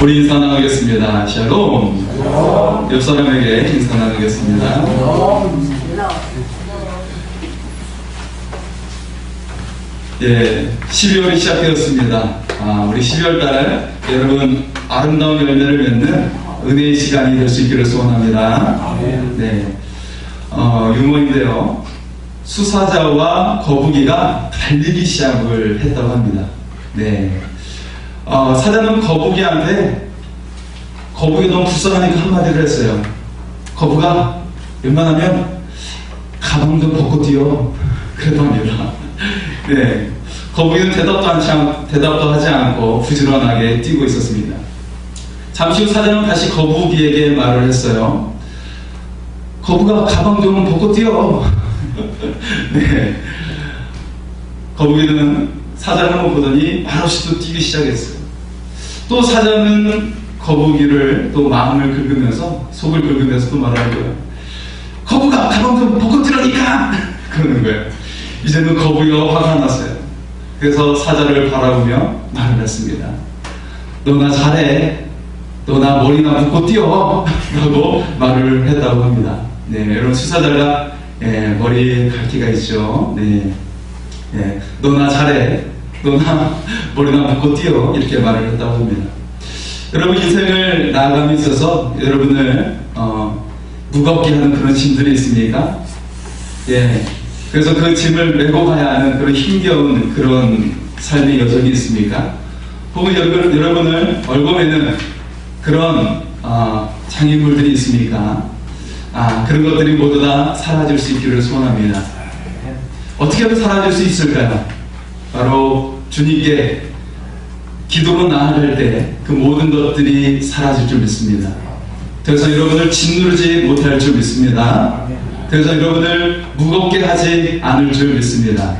우리 인사 나누겠습니다. 샬롬. 옆 사람에게 인사 나누겠습니다. 예, 12월이 시작되었습니다. 우리 12월 달에 여러분 아름다운 열매를 맺는 은혜의 시간이 될 수 있기를 소원합니다. 네, 유머인데요. 수사자와 거북이가 달리기 시작을 했다고 합니다. 네. 사자는 거북이한테 거북이 너무 불쌍하니까 한마디를 했어요. 거북아, 웬만하면 가방 좀 벗고 뛰어. 그랬답니다. 네. 거북이는 대답도 하지 않고 부지런하게 뛰고 있었습니다. 잠시 후 사자는 다시 거북이에게 말을 했어요. 거북아, 가방 좀 벗고 뛰어. 네. 거북이는 사자를 한번 보더니 말없이 또 뛰기 시작했어요. 또 사자는 거북이를 또 마음을 긁으면서, 속을 긁으면서 또 말하는 거예요. 거북아, 가방 좀 벗고 뛰라니까! 그러는 거예요. 이제는 거북이가 화가 났어요. 그래서 사자를 바라보며 말을 했습니다. 너 나 잘해. 너 나 머리나 묶고 뛰어. 라고 말을 했다고 합니다. 네, 여러분 수사자가 머리에 갈기가 있죠. 네, 너 나 잘해. 너 나 머리나 묶고 뛰어. 이렇게 말을 했다고 합니다. 여러분 인생을 나아감에 있어서 여러분을 무겁게 하는 그런 짐들이 있습니까? 예. 그래서 그 짐을 메고 가야 하는 그런 힘겨운 그런 삶의 여정이 있습니까? 혹은 여러분을 얽어매는 그런 장애물들이 있습니까? 그런 것들이 모두 다 사라질 수 있기를 소원합니다. 어떻게 하면 사라질 수 있을까요? 바로 주님께 기도로 나아갈 때 그 모든 것들이 사라질 줄 믿습니다. 그래서 여러분을 짓누르지 못할 줄 믿습니다. 그래서 여러분을 무겁게 하지 않을 줄 믿습니다.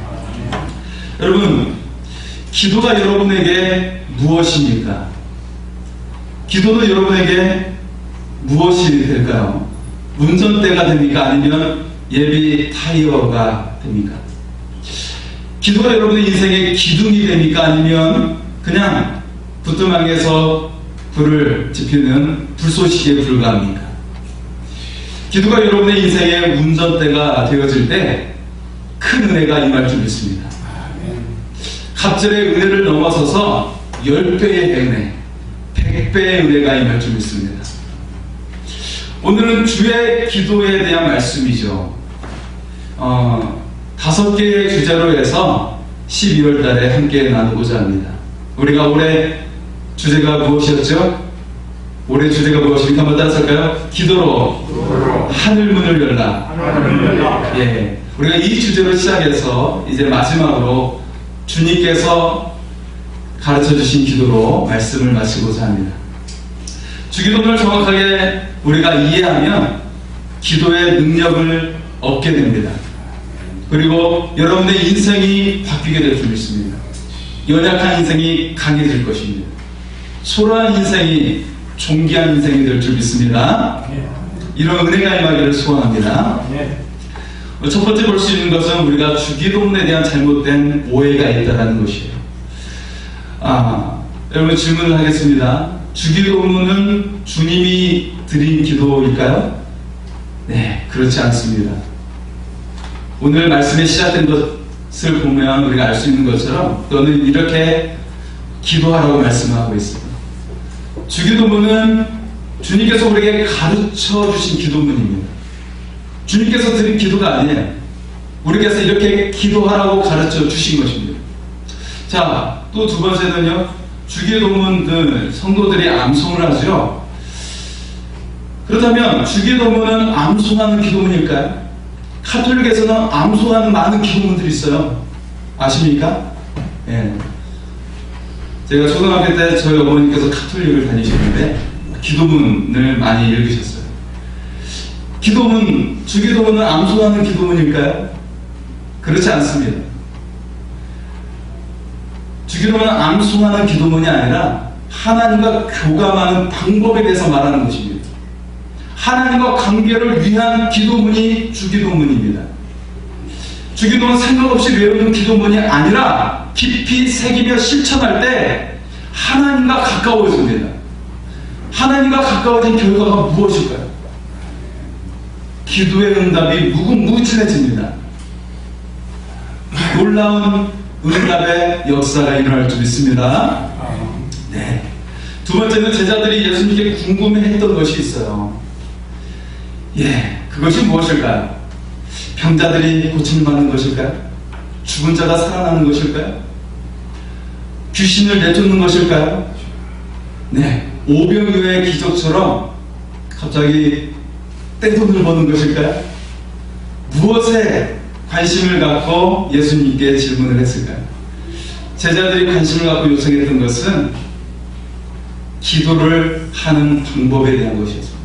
여러분, 기도가 여러분에게 무엇입니까? 기도는 여러분에게 무엇이 될까요? 운전대가 됩니까? 아니면 예비 타이어가 됩니까? 기도가 여러분의 인생의 기둥이 됩니까? 아니면 그냥 부뚜막에서 불을 지피는 불쏘시개에 불과합니까? 기도가 여러분의 인생의 운전대가 되어질 때 큰 은혜가 임할 줄 믿습니다. 갑절의 은혜를 넘어서서 10배의 은혜, 100배의 은혜가 임할 줄 믿습니다. 오늘은 주의 기도에 대한 말씀이죠. 5개의 주제로 해서 12월 달에 함께 나누고자 합니다. 우리가 올해 주제가 무엇이었죠? 올해 주제가 무엇입니까? 한번 따라서할까요? 기도로 하늘문을 열라. 예, 우리가 이 주제로 시작해서 이제 마지막으로 주님께서 가르쳐주신 기도로 말씀을 마치고자 합니다. 주기도문을 정확하게 우리가 이해하면 기도의 능력을 얻게 됩니다. 그리고 여러분의 인생이 바뀌게 될 줄 믿습니다. 연약한 인생이 강해질 것입니다. 초라한 인생이 존귀한 인생이 될 줄 믿습니다. 이런 은혜가 임하기를 소원합니다. 첫 번째 볼 수 있는 것은 우리가 주기도문에 대한 잘못된 오해가 있다는 것이에요. 여러분 질문을 하겠습니다. 주기도문은 주님이 드린 기도일까요? 네, 그렇지 않습니다. 오늘 말씀에 시작된 것을 보면 우리가 알 수 있는 것처럼 너는 이렇게 기도하라고 말씀하고 있습니다. 주기도문은 주님께서 우리에게 가르쳐 주신 기도문입니다. 주님께서 드린 기도가 아니에요. 우리께서 이렇게 기도하라고 가르쳐 주신 것입니다. 자, 또 두 번째는요. 주기도문들 성도들이 암송을 하죠. 그렇다면 주기도문은 암송하는 기도문일까요? 카톨릭에서는 암송하는 많은 기도문들이 있어요. 아십니까? 예. 제가 초등학교 때 저희 어머니께서 카톨릭을 다니셨는데 기도문을 많이 읽으셨어요. 기도문, 주기도문은 암송하는 기도문일까요? 그렇지 않습니다. 주기도문은 암송하는 기도문이 아니라 하나님과 교감하는 방법에 대해서 말하는 것입니다. 하나님과 관계를 위한 기도문이 주기도문입니다. 주기도는 생각 없이 외우는 기도문이 아니라 깊이 새기며 실천할 때 하나님과 가까워집니다. 하나님과 가까워진 결과가 무엇일까요? 기도의 응답이 무궁무진해집니다. 놀라운 응답의 역사가 일어날 줄 믿습니다. 네. 두 번째는 제자들이 예수님께 궁금해했던 것이 있어요. 그것이 무엇일까요? 병자들이 고침을 받는 것일까요? 죽은 자가 살아나는 것일까요? 귀신을 내쫓는 것일까요? 네. 오병이어의 기적처럼 갑자기 떼돈을 버는 것일까요? 무엇에 관심을 갖고 예수님께 질문을 했을까요? 제자들이 관심을 갖고 요청했던 것은 기도를 하는 방법에 대한 것이었습니다.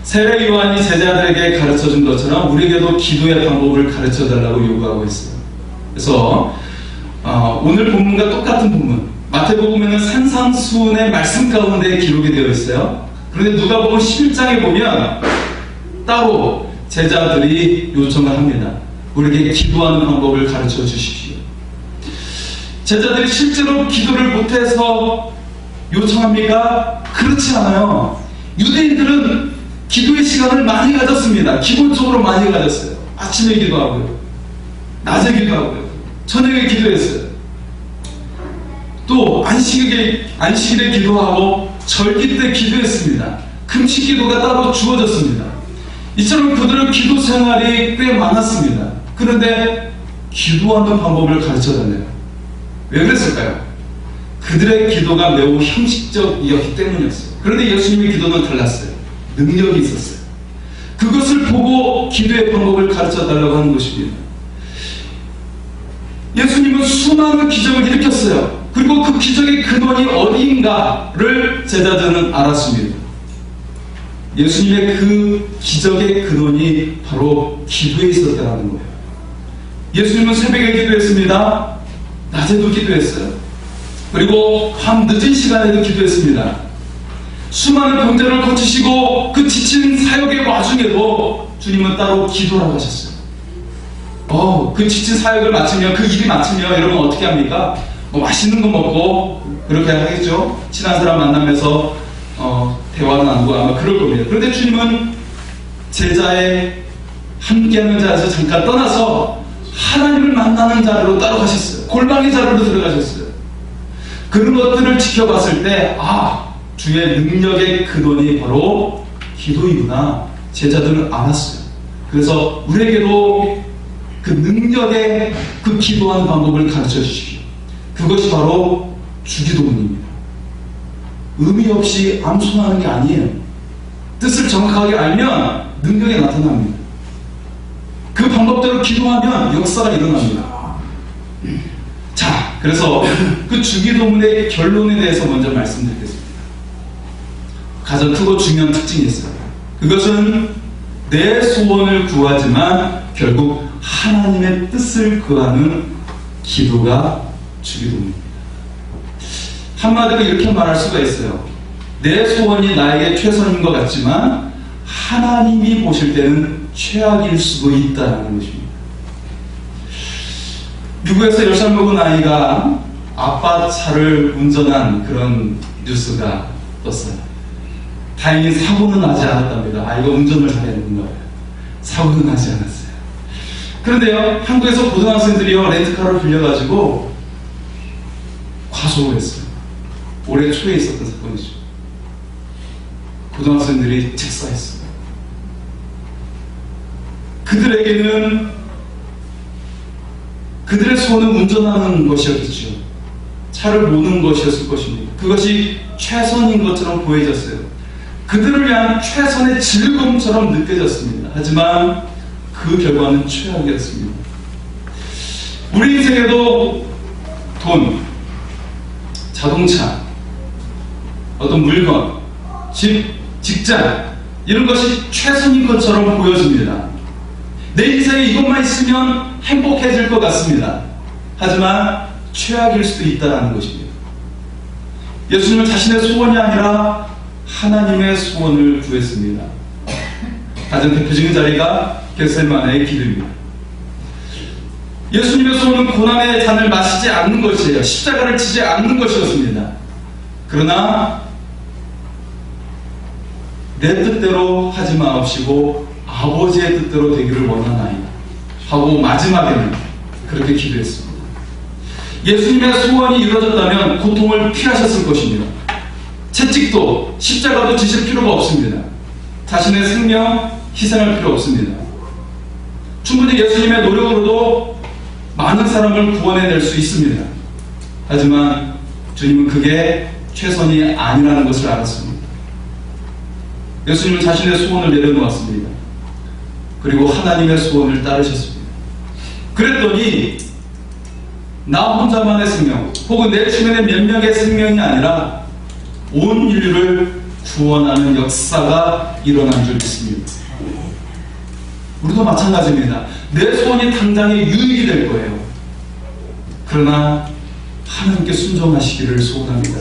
세례 요한이 제자들에게 가르쳐준 것처럼 우리에게도 기도의 방법을 가르쳐달라고 요구하고 있어요. 그래서 오늘 본문과 똑같은 본문, 마태복음에는 산상수훈의 말씀 가운데 기록이 되어 있어요. 그런데 누가복음 11장에 보면 따로 제자들이 요청을 합니다. 우리에게 기도하는 방법을 가르쳐 주십시오. 제자들이 실제로 기도를 못해서 요청합니까? 그렇지 않아요. 유대인들은 기도의 시간을 많이 가졌습니다. 기본적으로 많이 가졌어요. 아침에 기도하고요, 낮에 기도하고요, 저녁에 기도했어요. 또 안식일에 기도하고 절기 때 기도했습니다. 금식 기도가 따로 주어졌습니다. 이처럼 그들은 기도 생활이 꽤 많았습니다. 그런데 기도하는 방법을 가르쳐달래요. 왜 그랬을까요? 그들의 기도가 매우 형식적이었기 때문이었어요. 그런데 예수님의 기도는 달랐어요. 능력이 있었어요. 그것을 보고 기도의 방법을 가르쳐달라고 하는 것입니다. 예수님은 수많은 기적을 일으켰어요. 그리고 그 기적의 근원이 어디인가를 제자들은 알았습니다. 예수님의 그 기적의 근원이 바로 기도에 있었다는 거예요. 예수님은 새벽에 기도했습니다. 낮에도 기도했어요. 그리고 밤 늦은 시간에도 기도했습니다. 수많은 병자를 고치시고 그 지친 사역의 와중에도 주님은 따로 기도라고 하셨어요. 그 지친 사역을 마치면, 그 일이 마치면 여러분 어떻게 합니까? 맛있는 거 먹고 그렇게 하겠죠. 친한 사람 만나면서 대화를 나누고 아마 그럴 겁니다. 그런데 주님은 제자의 함께하는 자에서 잠깐 떠나서 하나님을 만나는 자리로 따로 가셨어요. 골방의 자리로 들어가셨어요. 그런 것들을 지켜봤을 때 주의 능력의 근원이 바로 기도이구나 제자들은 알았어요. 그래서 우리에게도 그 능력의 그 기도하는 방법을 가르쳐 주십시오. 그것이 바로 주기도문입니다. 의미 없이 암송하는 게 아니에요. 뜻을 정확하게 알면 능력이 나타납니다. 그 방법대로 기도하면 역사가 일어납니다. 자, 그래서 그 주기도문의 결론에 대해서 먼저 말씀드리겠습니다. 가장 크고 중요한 특징이 있어요. 그것은 내 소원을 구하지만 결국 하나님의 뜻을 구하는 기도가 주기도문입니다. 한마디로 이렇게 말할 수가 있어요. 내 소원이 나에게 최선인 것 같지만 하나님이 보실 때는 최악일 수도 있다는 것입니다. 미국에서 10살 먹은 아이가 아빠 차를 운전한 그런 뉴스가 떴어요. 다행히 사고는 나지 않았답니다. 아이가 운전을 잘했는 거예요. 사고는 나지 않았어요. 그런데요, 한국에서 고등학생들이요 렌트카를 빌려가지고 과속을 했어요. 올해 초에 있었던 사건이죠. 고등학생들이 직사했어요. 그들에게는 그들의 소원은 운전하는 것이었겠죠. 차를 모는 것이었을 것입니다. 그것이 최선인 것처럼 보여졌어요. 그들을 위한 최선의 즐거움처럼 느껴졌습니다. 하지만 그 결과는 최악이었습니다. 우리 인생에도 돈, 자동차, 어떤 물건, 집, 직장 이런 것이 최선인 것처럼 보여집니다. 내 인생에 이것만 있으면 행복해질 것 같습니다. 하지만 최악일 수도 있다는 것입니다. 예수님은 자신의 소원이 아니라 하나님의 소원을 구했습니다. 가장 대표적인 자리가 겟세마네의 기도입니다. 예수님의 소원은 고난의 잔을 마시지 않는 것이에요. 십자가를 지지 않는 것이었습니다. 그러나 내 뜻대로 하지 마옵시고 아버지의 뜻대로 되기를 원하나이다 하고 마지막에는 그렇게 기도했습니다. 예수님의 소원이 이루어졌다면 고통을 피하셨을 것입니다. 채찍도 십자가도 지실 필요가 없습니다. 자신의 생명 희생할 필요 없습니다. 충분히 예수님의 노력으로도 많은 사람을 구원해낼 수 있습니다. 하지만 주님은 그게 최선이 아니라는 것을 알았습니다. 예수님은 자신의 소원을 내려놓았습니다. 그리고 하나님의 소원을 따르셨습니다. 그랬더니 나 혼자만의 생명 혹은 내 주변의 몇 명의 생명이 아니라 온 인류를 구원하는 역사가 일어난 줄 믿습니다. 우리도 마찬가지입니다. 내 소원이 당장에 유익이 될 거예요. 그러나 하나님께 순종하시기를 소원합니다.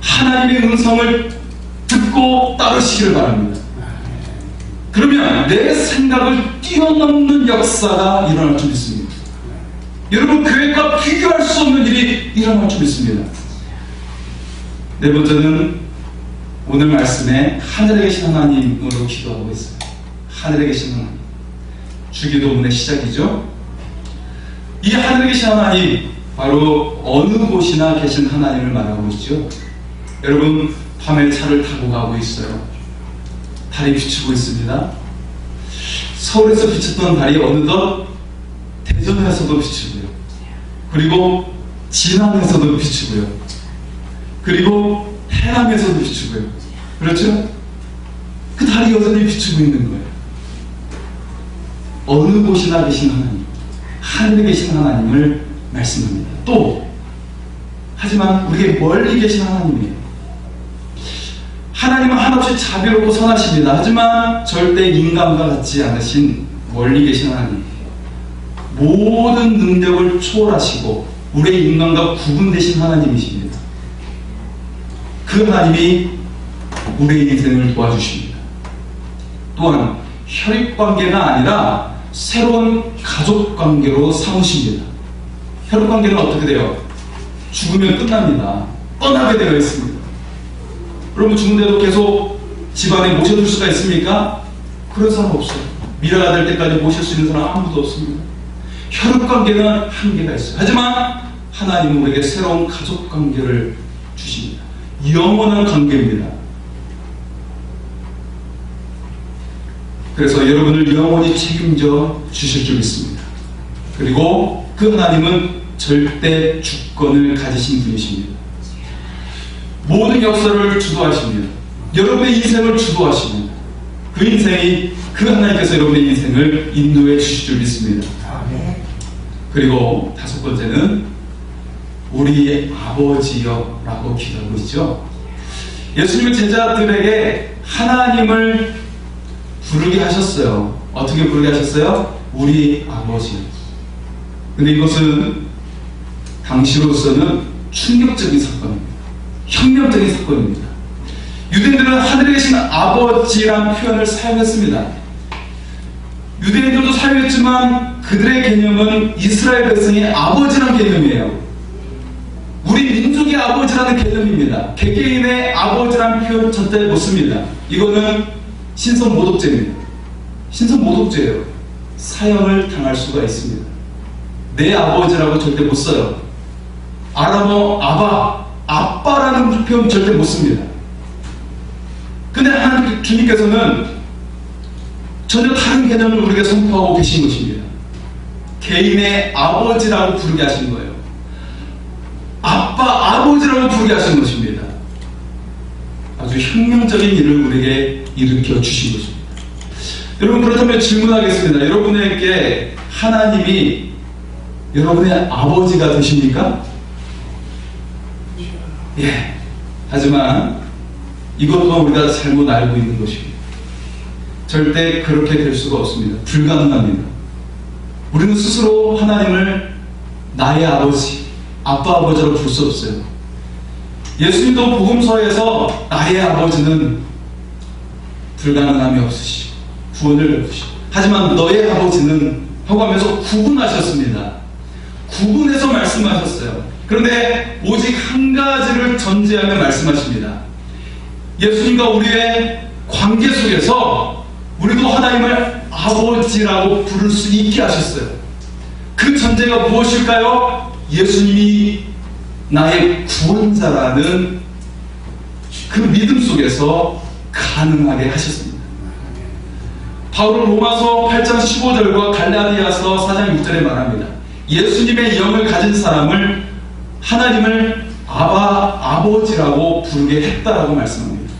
하나님의 음성을 듣고 따르시기를 바랍니다. 그러면 내 생각을 뛰어넘는 역사가 일어날 줄 믿습니다. 여러분, 교회가 비교할 수 없는 일이 일어날 줄 믿습니다. 네 번째는 오늘 말씀에 하늘에 계신 하나님으로 기도하고 있어요. 하늘에 계신 하나님. 주기도문의 시작이죠. 이 하늘에 계신 하나님, 바로 어느 곳이나 계신 하나님을 말하고 있죠. 여러분, 밤에 차를 타고 가고 있어요. 달이 비추고 있습니다. 서울에서 비쳤던 달이 어느덧 대전에서도 비추고요. 그리고 진안에서도 비추고요. 그리고 해남에서도 비추고요. 그렇죠? 그 달이 여전히 비추고 있는 거예요. 어느 곳이나 계신 하나님, 하늘에 계신 하나님을 말씀합니다. 또 하지만 우리에게 멀리 계신 하나님이에요. 하나님은 한없이 자비롭고 선하십니다. 하지만 절대 인간과 같지 않으신 멀리 계신 하나님, 모든 능력을 초월하시고 우리의 인간과 구분되신 하나님이십니다. 그 하나님이 우리의 인생을 도와주십니다. 또한 혈육관계가 아니라 새로운 가족관계로 삼으십니다. 혈육관계는 어떻게 돼요? 죽으면 끝납니다. 떠나게 되어 있습니다. 여러분, 죽는데도 계속 집안에 모셔둘 수가 있습니까? 그런 사람 없어요. 미라가 될 때까지 모실 수 있는 사람 아무도 없습니다. 혈육관계는 한계가 있어요. 하지만 하나님은 우리에게 새로운 가족관계를 주십니다. 영원한 관계입니다. 그래서 여러분을 영원히 책임져 주실 줄 믿습니다. 그리고 그 하나님은 절대 주권을 가지신 분이십니다. 모든 역사를 주도하십니다. 여러분의 인생을 주도하십니다. 그 인생이, 그 하나님께서 여러분의 인생을 인도해 주실 줄 믿습니다. 그리고 다섯 번째는 우리 아버지여 라고 기도하고 있죠. 예수님은 제자들에게 하나님을 부르게 하셨어요. 어떻게 부르게 하셨어요? 우리 아버지. 근데 이것은 당시로서는 충격적인 사건입니다. 혁명적인 사건입니다. 유대인들은 하늘에 계신 아버지란 표현을 사용했습니다. 유대인들도 사용했지만 그들의 개념은 이스라엘 백성의 아버지란 개념이에요. 우리 민족의 아버지라는 개념입니다. 개개인의 아버지란 표현 절대 못 씁니다. 이거는 신성모독죄입니다. 신성모독죄예요. 사형을 당할 수가 있습니다. 내 아버지라고 절대 못 써요. 아람어 아빠라는 표현 절대 못 씁니다. 근데 하나님 주님께서는 전혀 다른 개념을 우리에게 선포하고 계신 것입니다. 개인의 아버지라고 부르게 하신 거예요. 아버지라고 부르게 하신 것입니다. 아주 혁명적인 일을 우리에게 일으켜 주신 것입니다. 여러분, 그렇다면 질문하겠습니다. 여러분에게 하나님이 여러분의 아버지가 되십니까? 예. 하지만 이것 또한 우리가 잘못 알고 있는 것입니다. 절대 그렇게 될 수가 없습니다. 불가능합니다. 우리는 스스로 하나님을 나의 아버지, 아버지로 부를 수 없어요. 예수님도 복음서에서 나의 아버지는 불가능함이 없으시고 구원을 베푸시고, 하지만 너의 아버지는 하고 하면서 구분하셨습니다. 구분해서 말씀하셨어요. 그런데 오직 한 가지를 전제하며 말씀하십니다. 예수님과 우리의 관계 속에서 우리도 하나님을 아버지라고 부를 수 있게 하셨어요. 그 전제가 무엇일까요? 예수님이 나의 구원자라는 그 믿음 속에서 가능하게 하셨습니다. 바울은 로마서 8장 15절과 갈라디아서 4장 6절에 말합니다. 예수님의 영을 가진 사람을 하나님을 아버지라고 부르게 했다라고 말씀합니다.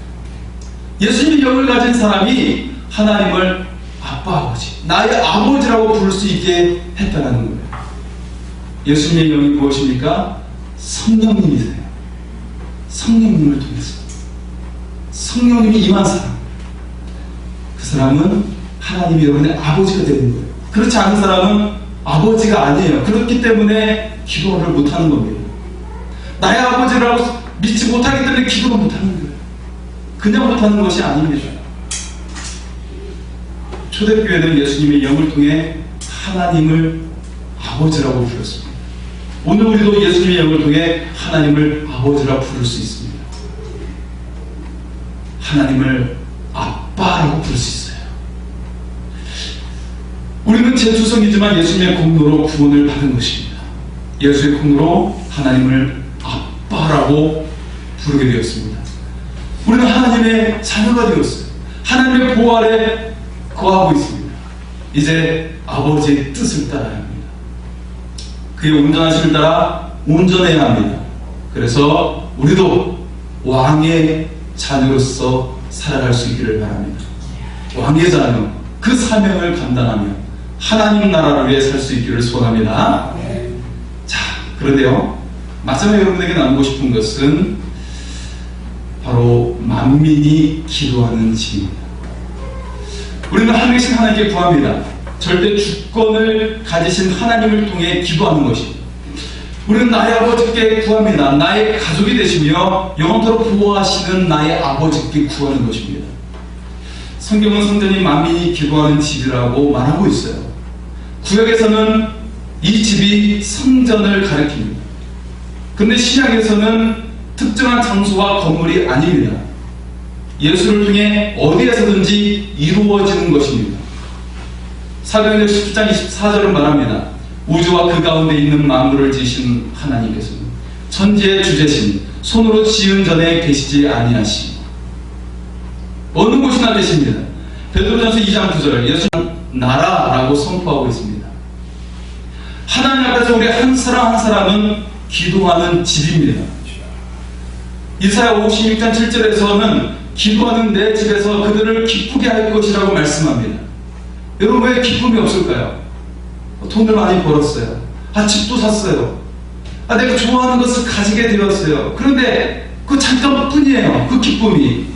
예수님의 영을 가진 사람이 하나님을 아버지, 나의 아버지라고 부를 수 있게 했다라는 거예요. 예수님의 영이 무엇입니까? 성령님이세요. 성령님을 통해서 성령님이 임한 사람, 그 사람은 하나님이 여러분의 아버지가 되는 거예요. 그렇지 않은 사람은 아버지가 아니에요. 그렇기 때문에 기도를 못하는 겁니다. 나의 아버지라고 믿지 못하기 때문에 기도를 못하는 거예요. 그냥 못하는 것이 아닙니다. 초대교회는 예수님의 영을 통해 하나님을 아버지라고 부르습니다. 오늘 우리도 예수님의 영을 통해 하나님을 아버지라 부를 수 있습니다. 하나님을 아빠라고 부를 수 있어요. 우리는 재투성이지만 예수님의 공로로 구원을 받은 것입니다. 예수의 공로로 하나님을 아빠라고 부르게 되었습니다. 우리는 하나님의 자녀가 되었어요. 하나님의 보호 아래 거하고 있습니다. 이제 아버지의 뜻을 따라야 합니다. 그의 온전하심을 따라 온전해야 합니다. 그래서 우리도 왕의 자녀로서 살아갈 수 있기를 바랍니다. 왕의 자녀, 그 사명을 감당하며 하나님 나라를 위해 살 수 있기를 소원합니다. 자, 그런데요, 마지막에 여러분에게 나누고 싶은 것은 바로 만민이 기도하는 집입니다. 우리는 한 명씩 하나님께 구합니다. 절대 주권을 가지신 하나님을 통해 기도하는 것입니다. 우리는 나의 아버지께 구합니다. 나의 가족이 되시며 영원토록 보호하시는 나의 아버지께 구하는 것입니다. 성경은 성전이 만민이 기도하는 집이라고 말하고 있어요. 구약에서는 이 집이 성전을 가리킵니다. 그런데 신약에서는 특정한 장소와 건물이 아닙니다. 예수를 통해 어디에서든지 이루어지는 것입니다. 사도행전 17장 24절은 말합니다. 우주와 그 가운데 있는 만물을 지으신 하나님께서는 천지의 주제신 손으로 지은 전에 계시지 아니하시고 어느 곳이나 되십니다. 베드로전서 2장 9절 예수는 나라라고 선포하고 있습니다. 하나님 앞에서 우리 한 사람 한 사람은 기도하는 집입니다. 이사야 56장 7절에서는 기도하는 내 집에서 그들을 기쁘게 할 것이라고 말씀합니다. 여러분 왜 기쁨이 없을까요? 돈을 많이 벌었어요. 집도 샀어요. 내가 좋아하는 것을 가지게 되었어요. 그런데 그 잠깐뿐이에요. 그 기쁨이.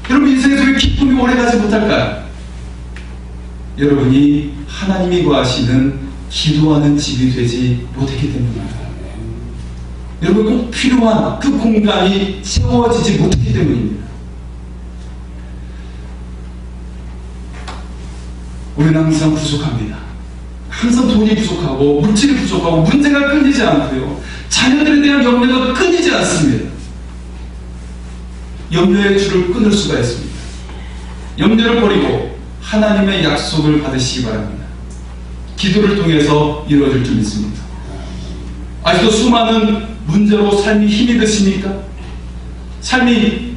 여러분 인생에서 왜 기쁨이 오래가지 못할까요? 여러분이 하나님이 구하시는 기도하는 집이 되지 못했기 때문입니다. 여러분 꼭 필요한 그 공간이 채워지지 못했기 때문입니다. 우리는 항상 부족합니다. 항상 돈이 부족하고 물질이 부족하고 문제가 끊이지 않고요. 자녀들에 대한 염려가 끊이지 않습니다. 염려의 줄을 끊을 수가 있습니다. 염려를 버리고 하나님의 약속을 받으시기 바랍니다. 기도를 통해서 이루어질 줄 믿습니다. 아직도 수많은 문제로 삶이 힘이 드십니까? 삶이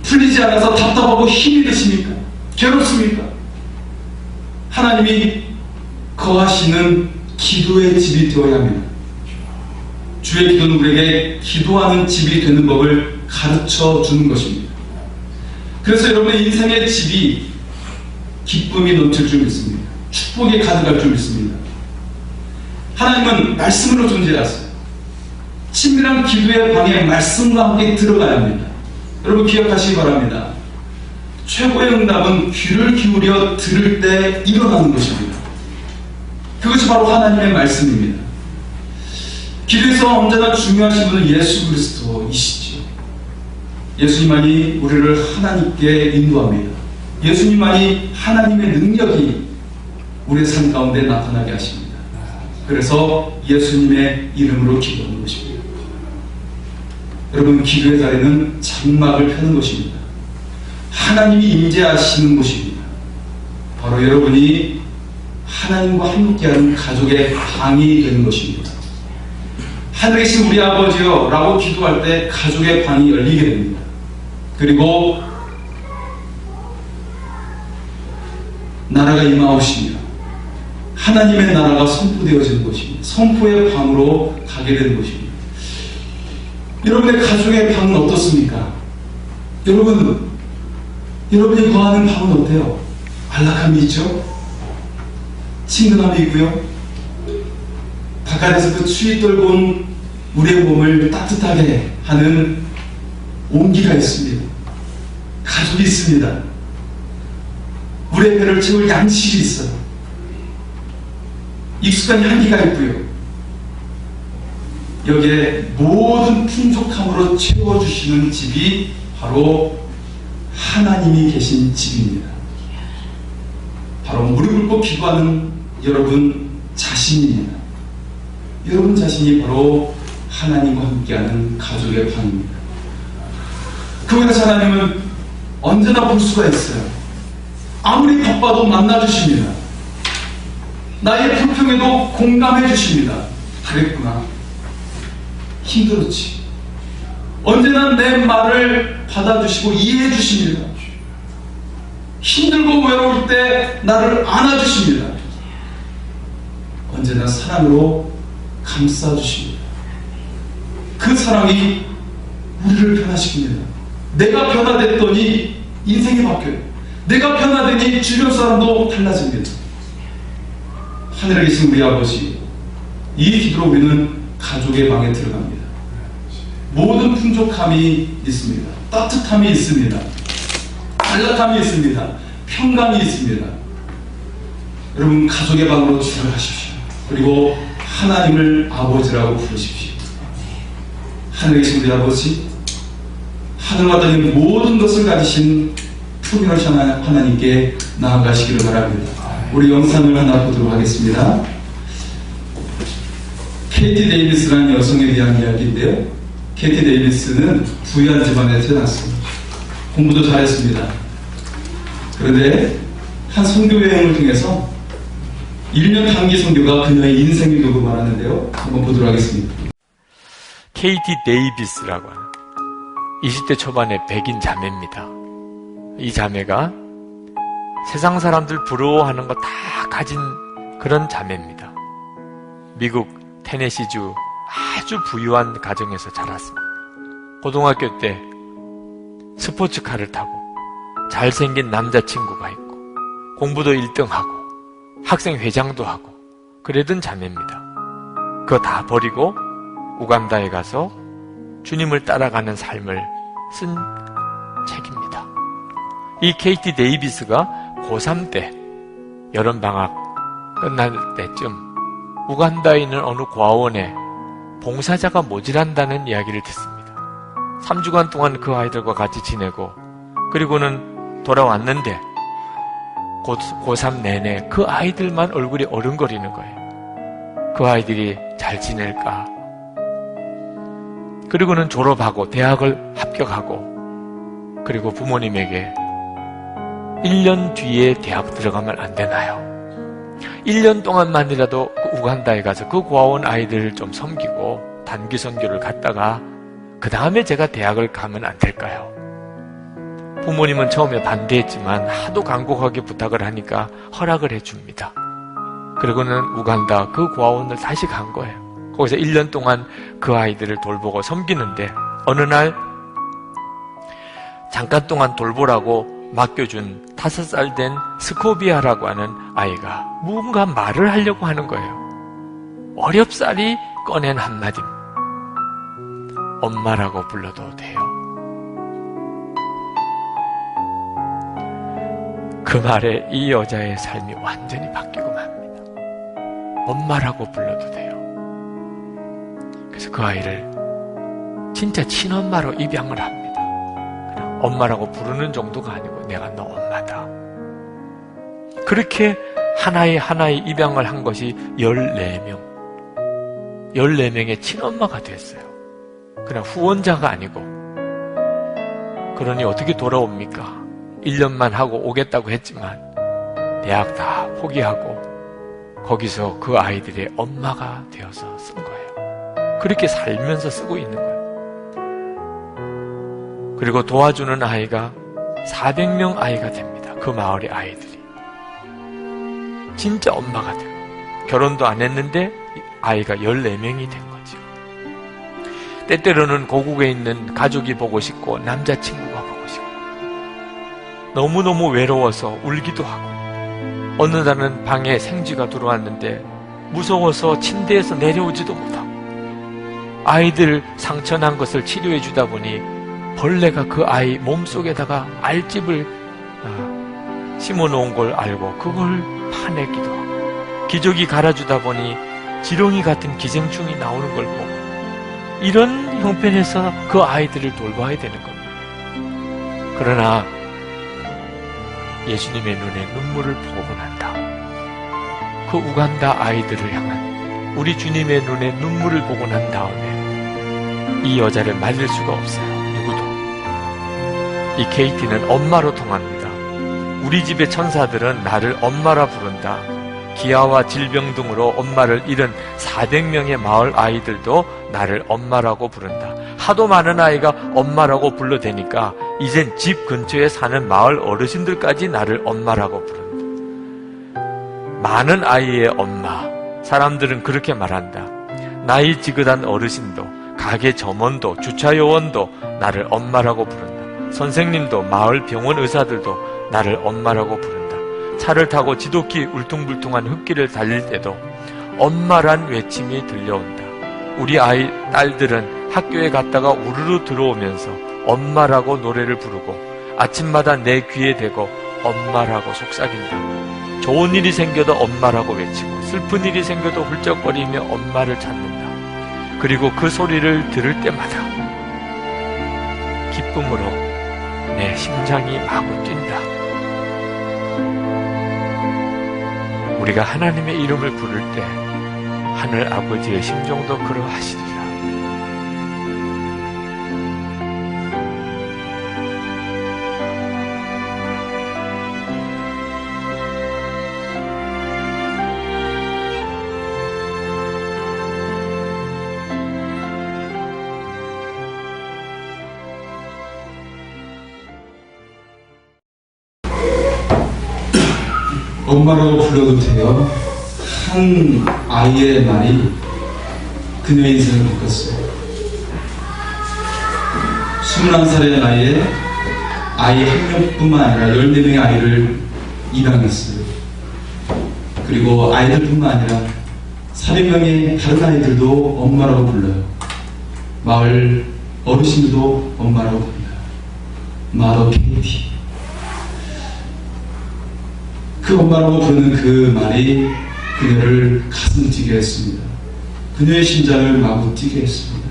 풀리지 않아서 답답하고 힘이 드십니까? 괴롭습니까? 하나님이 거하시는 기도의 집이 되어야 합니다. 주의 기도는 우리에게 기도하는 집이 되는 법을 가르쳐 주는 것입니다. 그래서 여러분의 인생의 집이 기쁨이 넘칠 줄 믿습니다. 축복이 가득할 줄 믿습니다. 하나님은 말씀으로 존재하세요. 친밀한 기도의 방에 말씀과 함께 들어가야 합니다. 여러분 기억하시기 바랍니다. 최고의 응답은 귀를 기울여 들을 때 일어나는 것입니다. 그것이 바로 하나님의 말씀입니다. 기도에서 언제나 중요하신 분은 예수 그리스도이시죠. 예수님만이 우리를 하나님께 인도합니다. 예수님만이 하나님의 능력이 우리의 삶 가운데 나타나게 하십니다. 그래서 예수님의 이름으로 기도하는 것입니다. 여러분 기도의 자리는 장막을 펴는 것입니다. 하나님이 임재하시는 곳입니다. 바로 여러분이 하나님과 함께하는 가족의 방이 되는 것입니다. 하늘에 계신 우리 아버지여 라고 기도할 때 가족의 방이 열리게 됩니다. 그리고 나라가 임하오시며 하나님의 나라가 선포되어지는 것입니다. 선포의 방으로 가게 되는 것입니다. 여러분의 가족의 방은 어떻습니까? 여러분이 거하는 방은 어때요? 안락함이 있죠? 친근함이 있고요. 바깥에서 그 추위 떨고 온 우리의 몸을 따뜻하게 하는 온기가 있습니다. 가족이 있습니다. 우리의 배를 채울 양식이 있어요. 익숙한 향기가 있고요. 여기에 모든 풍족함으로 채워주시는 집이 바로 하나님이 계신 집입니다. 바로 무릎을 꿇고 기도하는 여러분 자신입니다. 여러분 자신이 바로 하나님과 함께하는 가족의 방입니다. 그곳에서 하나님은 언제나 볼 수가 있어요. 아무리 바빠도 만나주십니다. 나의 불평에도 공감해 주십니다. 그랬구나. 힘들었지. 언제나 내 말을 받아주시고 이해해 주십니다. 힘들고 외로울 때 나를 안아주십니다. 언제나 사랑으로 감싸주십니다. 그 사랑이 우리를 변화시킵니다. 내가 변화됐더니 인생이 바뀌어요. 내가 변화되니 주변 사람도 달라집니다. 하늘에 계신 우리 아버지, 이 기도로 우리는 가족의 방에 들어갑니다. 모든 풍족함이 있습니다. 따뜻함이 있습니다. 안락함이 있습니다. 평강이 있습니다. 여러분 가족의 방으로 들어가십시오. 그리고 하나님을 아버지라고 부르십시오. 하늘에 계신 우리 아버지, 하늘과 땅의 모든 것을 가지신 풍요하신 하나님께 나아가시기를 바랍니다. 우리 영상을 하나 보도록 하겠습니다. 케이티 데이비스라는 여성에 대한 이야기인데요. 케이티 데이비스는 부유한 집안에 태어났습니다. 공부도 잘했습니다. 그런데 한 선교 여행을 통해서 1년 단기 선교가 그녀의 인생이 되고 말하는데요. 한번 보도록 하겠습니다. 케이티 데이비스라고 하는 20대 초반의 백인 자매입니다. 이 자매가 세상 사람들 부러워하는 거 다 가진 그런 자매입니다. 미국 테네시주 아주 부유한 가정에서 자랐습니다. 고등학교 때 스포츠카를 타고 잘생긴 남자친구가 있고 공부도 1등하고 학생회장도 하고 그러던 자매입니다. 그거 다 버리고 우간다에 가서 주님을 따라가는 삶을 쓴 책입니다. 이 케이티 데이비스가 고3 때 여름방학 끝날 때쯤 우간다에 있는 어느 고아원에 봉사자가 모자란다는 이야기를 듣습니다. 3주간 동안 그 아이들과 같이 지내고 그리고는 돌아왔는데 고3 내내 그 아이들만 얼굴이 어른거리는 거예요. 그 아이들이 잘 지낼까? 그리고는 졸업하고 대학을 합격하고 그리고 부모님에게 1년 뒤에 대학 들어가면 안 되나요? 1년 동안만이라도 우간다에 가서 그 고아원 아이들을 좀 섬기고 단기 선교를 갔다가 그 다음에 제가 대학을 가면 안 될까요? 부모님은 처음에 반대했지만 하도 간곡하게 부탁을 하니까 허락을 해줍니다. 그리고는 우간다 그 고아원을 다시 간 거예요. 거기서 1년 동안 그 아이들을 돌보고 섬기는데 어느 날 잠깐 동안 돌보라고 맡겨준 5살 된 스코비아라고 하는 아이가 무언가 말을 하려고 하는 거예요. 어렵사리 꺼낸 한마디. 엄마라고 불러도 돼요. 그 말에 이 여자의 삶이 완전히 바뀌고 맙니다. 엄마라고 불러도 돼요. 그래서 그 아이를 진짜 친엄마로 입양을 합니다. 그냥 엄마라고 부르는 정도가 아니고 내가 너 엄마다. 그렇게 하나의 입양을 한 것이 14명. 14명의 친엄마가 됐어요. 그냥 후원자가 아니고. 그러니 어떻게 돌아옵니까? 1년만 하고 오겠다고 했지만 대학 다 포기하고 거기서 그 아이들의 엄마가 되어서 쓴 거예요. 그렇게 살면서 쓰고 있는 거예요. 그리고 도와주는 아이가 400명 아이가 됩니다. 그 마을의 아이들이. 진짜 엄마가 돼요. 결혼도 안 했는데 아이가 14명이 된 거죠. 때때로는 고국에 있는 가족이 보고 싶고 남자친구가 보고 싶고 너무너무 외로워서 울기도 하고 어느 날은 방에 생쥐가 들어왔는데 무서워서 침대에서 내려오지도 못하고 아이들 상처난 것을 치료해 주다 보니 벌레가 그 아이 몸속에다가 알집을 심어놓은 걸 알고 그걸 파내기도 하고 기저귀 갈아주다 보니 지렁이 같은 기생충이 나오는 걸 보고 이런 형편에서 그 아이들을 돌봐야 되는 겁니다. 그러나 예수님의 눈에 눈물을 보고 난 다음 그 우간다 아이들을 향한 우리 주님의 눈에 눈물을 보고 난 다음에 이 여자를 말릴 수가 없어요. 누구도. 이 케이티는 엄마로 통합니다. 우리 집의 천사들은 나를 엄마라 부른다. 기아와 질병 등으로 엄마를 잃은 400명의 마을 아이들도 나를 엄마라고 부른다. 하도 많은 아이가 엄마라고 불러대니까 이젠 집 근처에 사는 마을 어르신들까지 나를 엄마라고 부른다. 많은 아이의 엄마. 사람들은 그렇게 말한다. 나이 지긋한 어르신도 가게 점원도 주차요원도 나를 엄마라고 부른다. 선생님도 마을 병원 의사들도 나를 엄마라고 부른다. 차를 타고 지독히 울퉁불퉁한 흙길을 달릴 때도 엄마란 외침이 들려온다. 우리 아이 딸들은 학교에 갔다가 우르르 들어오면서 엄마라고 노래를 부르고 아침마다 내 귀에 대고 엄마라고 속삭인다. 좋은 일이 생겨도 엄마라고 외치고 슬픈 일이 생겨도 훌쩍거리며 엄마를 찾는다. 그리고 그 소리를 들을 때마다 기쁨으로 내 심장이 마구 뛴다. 우리가 하나님의 이름을 부를 때 하늘 아버지의 심정도 그러하시리라. 엄마라고 불러도 돼요. 한 아이의 말이 그녀의 인생을 바꿨어요. 21살의 나이에 아이 한 명뿐만 아니라 14명의 아이를 입양했어요. 그리고 아이들뿐만 아니라 400명의 다른 아이들도 엄마라고 불러요. 마을 어르신들도 엄마라고 불러요. 마더 케이티. 그 엄마라고 부르는 그 말이 그녀를 가슴 뛰게 했습니다. 그녀의 심장을 마구 뛰게 했습니다.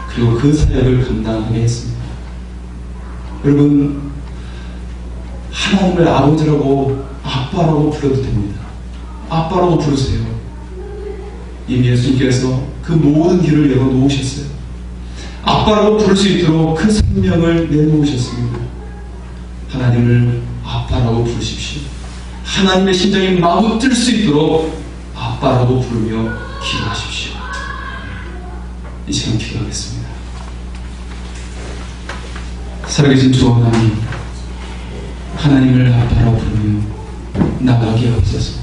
그리고 그 사역을 감당하게 했습니다. 여러분, 하나님을 아버지라고 아빠라고 불러도 됩니다. 아빠라고 부르세요. 이미 예수님께서 그 모든 길을 열어놓으셨어요. 아빠라고 부를 수 있도록 그 생명을 내놓으셨습니다. 하나님을 아빠라고 부르십시오. 하나님의 심장이 마구 뛸 수 있도록 아빠라고 부르며 기도하십시오. 이 시간 기도하겠습니다. 살아계신 주 하나님, 하나님을 아빠라고 부르며 나가게 하옵소서.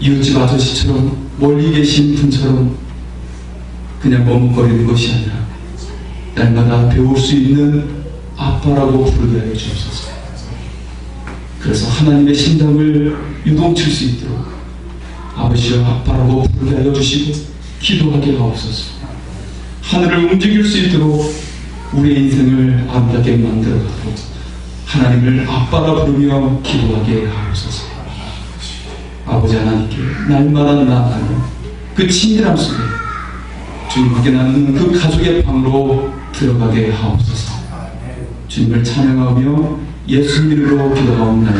이웃집 아저씨처럼 멀리 계신 분처럼 그냥 머뭇거리는 것이 아니라 날마다 배울 수 있는 아빠라고 부르게 하여 주옵소서. 그래서 하나님의 심장을 유동칠 수 있도록 아버지와 아빠라고 부르게 하여 주시고 기도하게 하옵소서. 하늘을 움직일 수 있도록 우리의 인생을 아름답게 만들어가도록 하나님을 아빠라 부르며 기도하게 하옵소서. 아버지 하나님께 날마다 나아가는 그 친밀함 속에 주님께 나누는 그 가족의 방으로 들어가게 하옵소서. 주님을 찬양하며 예수님으로 기도하옵나이다.